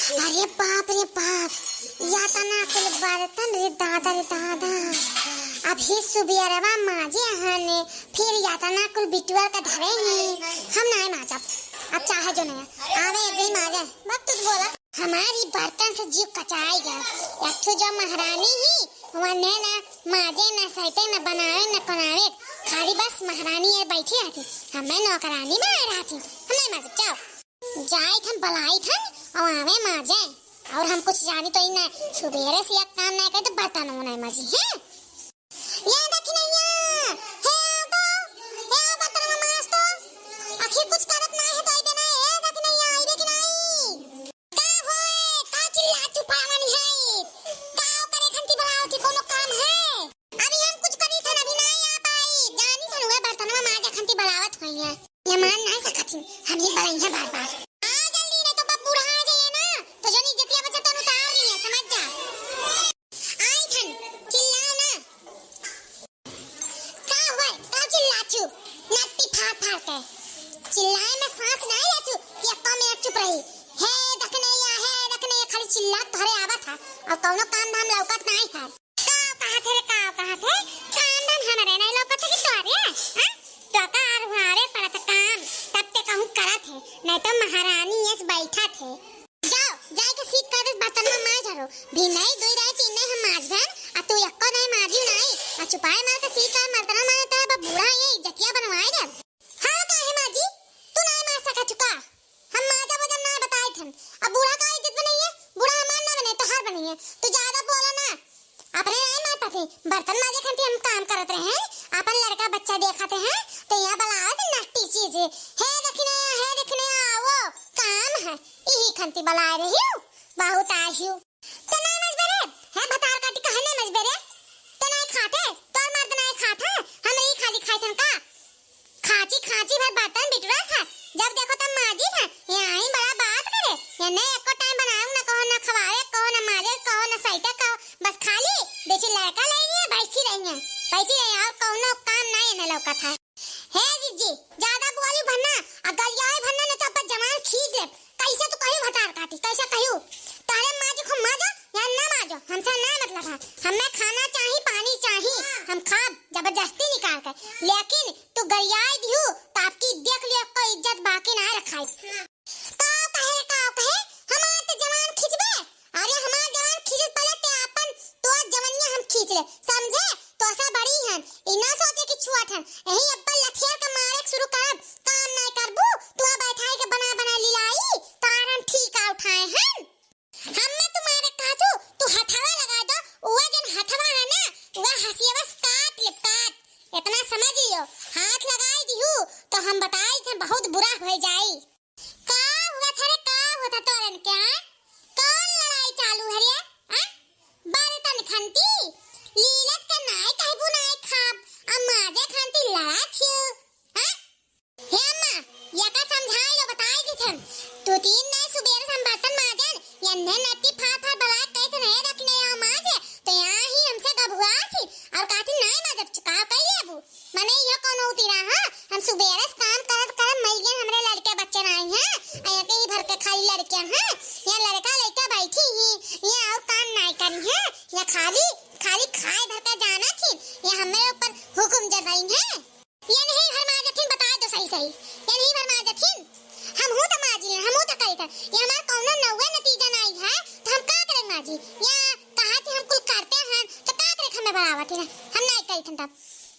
अरे बाप रे बाप, या तना कुल बर्तन रे दादा रे दादा। अभी सुबियरवा माजे हने, फिर या तना कुल बिटुआ का धरे हैं। हम नहीं माजब, अब चाहे जो नहीं आवे एक माजे। बस तू बोला हमारी बर्तन से जीव कचाई गया। एक तो जो महारानी ही वने ना माजे ना सैते ना बनावे ना कोनावे, खाली बस महारानी है बैठी रहती। हमें नौकरानी बना रहती। हम नहीं माजब, जाओ जाए थन बलाई थन और आवे माजे। और हम कुछ जानी तो ही ना, सुबेरे से एक काम नहीं करे तो बर्तन होना है माजी है। ये देखी नहीं है बर्तन में माज तो आखिर कुछ करत ना है तो आई देना है। देखी नहीं आई देखी नहीं का होए का चिल्ला चुपावनी है का करे खंती बनाओ थी कोनो काम है। अभी हम कुछ करी थन अभी नहीं आ पाई। जानी थन हुए बर्तन में माज खंती बनावत होई है। ये मान नहीं सकती हम ही बड़ई है बार बार। चिल्लाए में सांस नहीं लेती कि अक्का में चुप रही है। दखने खाली चिल्ला तोरे आवत था और कौनो काम धाम लौकत नहीं है। कहाँ थे काम धाम हमारे नहीं लौकत है कि तोरे हां तो का आरे पड़त काम तब ते कहूं करत है नहीं तो महारानी यस बैठा थे। जाओ जाए के सीट कर दे बर्तन में माज हरो भी नहीं दुई राय तीन नहीं हम माज भन आ तू अक्का नहीं माजी नहीं आ चुपाए मार के सीट का मर्दना मारता है बूढ़ा ये इज्जतिया बनवाए दे। हां काहे माजी तू नहीं मार सका चुका। हम माजा वजन ना बताए थे। अब बूढ़ा का इज्जत बनी है, बूढ़ा हमार ना बने तो हर बनी है। तू ज्यादा बोला ना अपने नहीं मारता थी बर्तन माजे खंती हम काम करत रहे हैं। अपन लड़का बच्चा देखते हैं तो यहां बलावत नट्टी चीज है देखने आओ काम है यही खंती बला रही हूं बहुत आहियो तो नहीं मजबरे है भतार काटी कहने मजबरे तो नहीं खाते तो मर्द नहीं खाता हम नहीं खाली खाइथन का खाची भर बर्तन बिटुरा था। जब देखो तब माजी था यहाँ ही बड़ा बात करे या नहीं एको टाइम बनाऊं ना कहो ना खवाए कहो ना माजे कहो ना सैते कहो बस खाली देखी लड़का लेनी है बैठी रही है और कहो ना काम नहीं ना लौका था है जीजी ज्यादा बोली भन्ना अगर याई भन्ना ने तो जवान खींच ले कैसे तू कहियो भतार काटी कैसे कहियो तारे माजी को माजो या ना माजो हमसे ना मतलब है। हमें खाना चाहिए पानी चाहिए हम खाब जबरदस्ती निकाल कर लेकिन तू गरियाई दियो तो आपकी देख लियो कोई इज्जत बाकी ना रखाई। का कहे हमार ते जवान खींचबे अरे हमार जवान खींच पले ते अपन तो जवानिया हम खींच ले समझे तो ऐसा बड़ी है इना सोचे कि छुआत है यही अब्बा लठिया का मारे शुरू कर काम नहीं करबू तू बैठाई के बना लिलाई तारन ठीक आ उठाए हैं। हमने तुम्हारे कहा तू हथवा लगा दो वो जन हथवा है ना वो हंसिया बस काट इतना समझ लियो हाथ लगाई दियो तो हम बताई थे बहुत बुरा हो जाई। का हुआ थारे का होता तोरन क्या कौन लड़ाई चालू है रे हां बर्तन खंती लीलत का नाय कहबू नाय खाब अम्माजे खंती लड़ा थियो हां हे अम्मा या का समझाई लो बताई दी थन तू तीन नहीं सुबेरे से हम बर्तन माजन यन्ने नट्टी फाफा बला कह थे नहीं रखने आ माजे तो यहाँ ही हमसे गबुआ थी और काती नहीं माजब चुका कह लेबू मने ये कौन होती रहा हम सुबेरे से काम करत मर गए हमरे लड़के बच्चे नहीं हैं आया के ही भर के खाली लड़के हैं ये लड़का लड़का बैठी ही ये और काम नहीं करी है ये खाली खाए भर के जाना थी ये हमें ऊपर हुक्म जमाई है ये नहीं भर माजथिन बता दो सही ये नहीं भर माजथिन हम हूं तो माजी हम हूं तो कही था ये हमारा कौनो नौवे नतीजा नहीं है तो हम का करें माजी या कहा थे हम कुल करते हैं तो का करे हमें बढ़ावा थी ना हम नहीं कही थन तब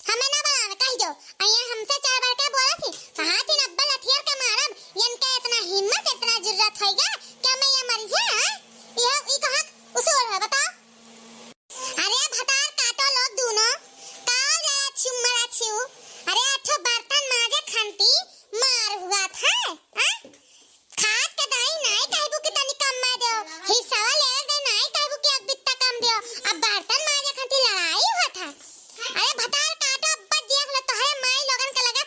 हमें ना बढ़ावा कही दो अया हमसे चार बार के बोला थी कहा थी अब्बा लठियर के मारब इनका इतना हिम्मत इतना जरूरत है क्या मैं ये मर गया ये कहा उसे और है बताओ। अरे भतार काटो लोग दोनों काल गया छुमरा छु अरे अच्छा बर्तन माजे खंती मार हुआ था हां खाद के दाई नहीं कहबू कि तनी कम मा दो हिस्सा ले दे नहीं कहबू कि अब बित्ता कम दो अब बर्तन माजे खंती लड़ाई हुआ था। अरे भतार काटो अब्बा देख लो तोहरे माई लोगन के लगा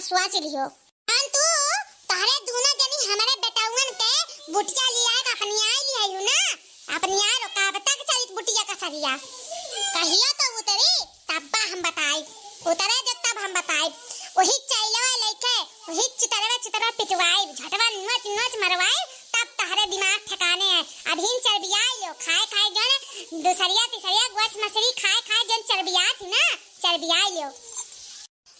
हसुआ चिलियो तू तहरे दोनों जनी हमारे बेटाउन के बुटिया लिया का अपनी आई लिया ना अपनी आई रो का बता के चलित बुटिया का सरिया कहियो तो उतरे तब्बा हम बताई उतरे जब तब हम बताई वही चाइलवा लेके वही चितरवा पिटवाई झटवा नोच नोच मरवाई तब तहरे दिमाग ठिकाने है अभी चर्बिया लो खाए जन दूसरिया तीसरिया गोश मछली खाए जन चर्बिया थी ना चर्बिया लो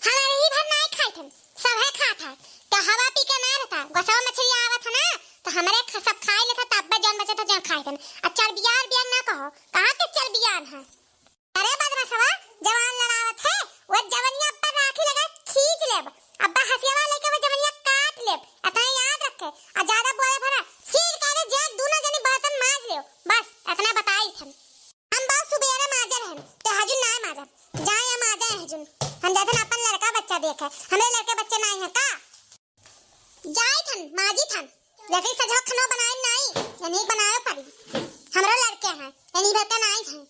हमारे ही भर नहीं खाए थे सब है खा था तो हवा पी के ना रहता गोशवा मछली आवा था ना तो हमारे सब खाए लेता तब जन बचा था जन खाए थे और चर्बियान ना कहो कहां के चर्बियान है अरे बदमाशवा जवान लड़ावत है वो जवनिया पर राखी लगा खींच लेब अब्बा हसियावा लेके वो जवनिया काट लेब इतना याद रखे और ज्यादा बोले भरा सील करे जे दोनों जनी बर्तन मांज लियो बस इतना बताई थन हम बहुत सुबेरे माजर हैं तो हजुन ना माजर जाए हम आ जाए हजुन हम जाते अपन लड़का बच्चा देखे हमें लड़के बच्चे नहीं है का जाए थन माजी थन लेकिन सजो खनो बनाए नहीं यानी बनाए पड़ी हमरो लड़के हैं यानी बेटा नहीं है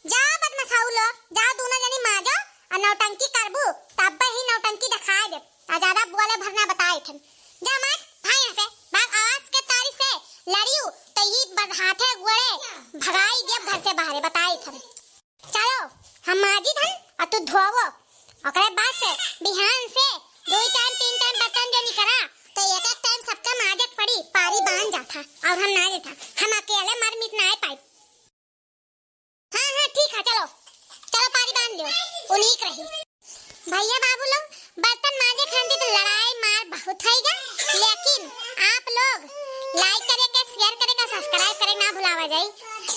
जा बदमाशाऊ लो जा दोनों जनी माजो और नौटंकी करबू तब ही नौटंकी दिखाए दे आ ज्यादा बोले भरना बताए थे जा मत भाई यहां से भाग आवाज के तारी से लड़ियो तो ये हाथे गोड़े भगाई देब घर से बाहर बताई थे चलो हम माजी धन और तू धोवो ओकरे बाद से बिहान से 2 टाइम 3 टाइम बर्तन जो नहीं करा तो एक टाइम सबका माजक पड़ी पारी बांध जाता और हम ना देता हम अकेले मर मिट ना पाई ठीक है चलो पानी बांध लो उन्हीं रही भैया बाबू लोग बर्तन मांजे खाते तो लड़ाई मार बहुत होएगा लेकिन आप लोग लाइक करेंगे शेयर करेंगे सब्सक्राइब करेंगे ना भुलावा जाए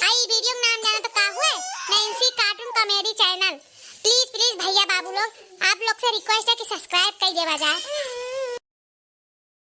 आई वीडियो का नाम जाना तो का हुए Nancy cartoon comedy channel please भैया बाबू लोग आप लोग से रिक्वेस्ट है कि सब्सक्राइब कर देवा जाए